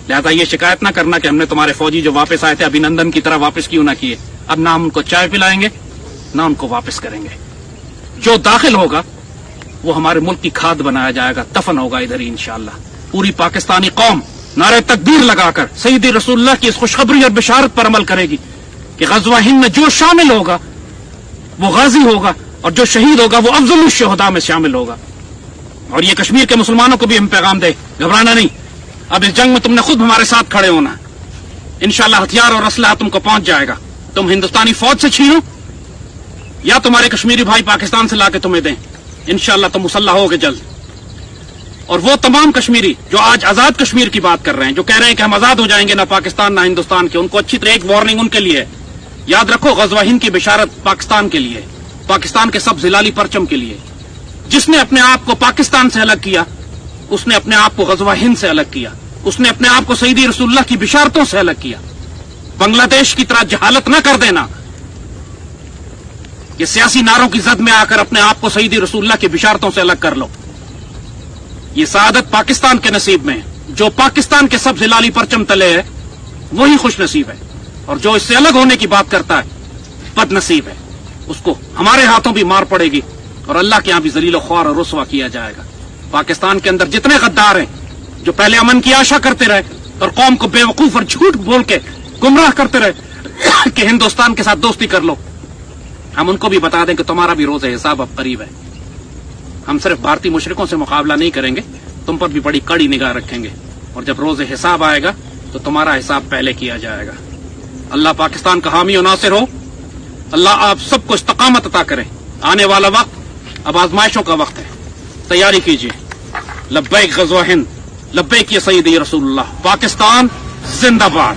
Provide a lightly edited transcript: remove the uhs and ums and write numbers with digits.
لہذا یہ شکایت نہ کرنا کہ ہم نے تمہارے فوجی جو واپس آئے تھے ابھینندن کی طرح واپس کیوں نہ کیے. اب نہ ہم ان کو چائے پلائیں گے نہ ان کو واپس کریں گے. جو داخل ہوگا وہ ہمارے ملک کی کھاد بنایا جائے گا, دفن ہوگا ادھر ہی انشاءاللہ. پوری پاکستانی قوم نعرہ تکبیر لگا کر سیدی رسول اللہ کی اس خوشخبری اور بشارت پر عمل کرے گی کہ غزوہ ہند میں جو شامل ہوگا وہ غازی ہوگا اور جو شہید ہوگا وہ افضل الشہداء میں شامل ہوگا. اور یہ کشمیر کے مسلمانوں کو بھی ہم پیغام دے, گھبرانا نہیں. اب اس جنگ میں تم نے خود ہمارے ساتھ کھڑے ہونا. انشاءاللہ ہتھیار اور اسلحہ تم کو پہنچ جائے گا. تم ہندوستانی فوج سے چھینو یا تمہارے کشمیری بھائی پاکستان سے لا کے تمہیں دیں, انشاءاللہ تم مسلح ہوگے جلد. اور وہ تمام کشمیری جو آج آزاد کشمیر کی بات کر رہے ہیں, جو کہہ رہے ہیں کہ ہم آزاد ہو جائیں گے نہ پاکستان نہ ہندوستان کے, ان کو اچھی طرح ایک وارننگ ان کے لیے ہے. یاد رکھو غزوہ ہند کی بشارت پاکستان کے لیے, پاکستان کے سب ہلالی پرچم کے لیے. جس نے اپنے آپ کو پاکستان سے الگ کیا اس نے اپنے آپ کو غزوہ ہند سے الگ کیا, اس نے اپنے آپ کو سیدی رسول اللہ کی بشارتوں سے الگ کیا. بنگلہ دیش کی طرح جہالت نہ کر دینا کہ سیاسی نعروں کی زد میں آ کر اپنے آپ کو سیدی رسول اللہ کی بشارتوں سے الگ کر لو. یہ سعادت پاکستان کے نصیب میں ہے. جو پاکستان کے سب ہلالی پرچم تلے ہے وہی خوش نصیب ہے, اور جو اس سے الگ ہونے کی بات کرتا ہے بد نصیب ہے. اس کو ہمارے ہاتھوں بھی مار پڑے گی اور اللہ کے یہاں بھی ذلیل و خوار اور رسوا کیا جائے گا. پاکستان کے اندر جتنے غدار ہیں جو پہلے امن کی آشا کرتے رہے اور قوم کو بے وقوف اور جھوٹ بول کے گمراہ کرتے رہے کہ ہندوستان کے ساتھ دوستی کر لو, ہم ان کو بھی بتا دیں کہ تمہارا بھی روز حساب اب قریب ہے. ہم صرف بھارتی مشرکوں سے مقابلہ نہیں کریں گے, تم پر بھی بڑی کڑی نگاہ رکھیں گے, اور جب روز حساب آئے گا تو تمہارا حساب پہلے کیا جائے گا. اللہ پاکستان کا حامی و ناصر ہو. اللہ آپ سب کو استقامت عطا کرے. آنے والا وقت اب آزمائشوں کا وقت ہے, تیاری کیجیے. لبیک غزوہ ہند, لبیک یا سیدی رسول اللہ. پاکستان زندہ باد.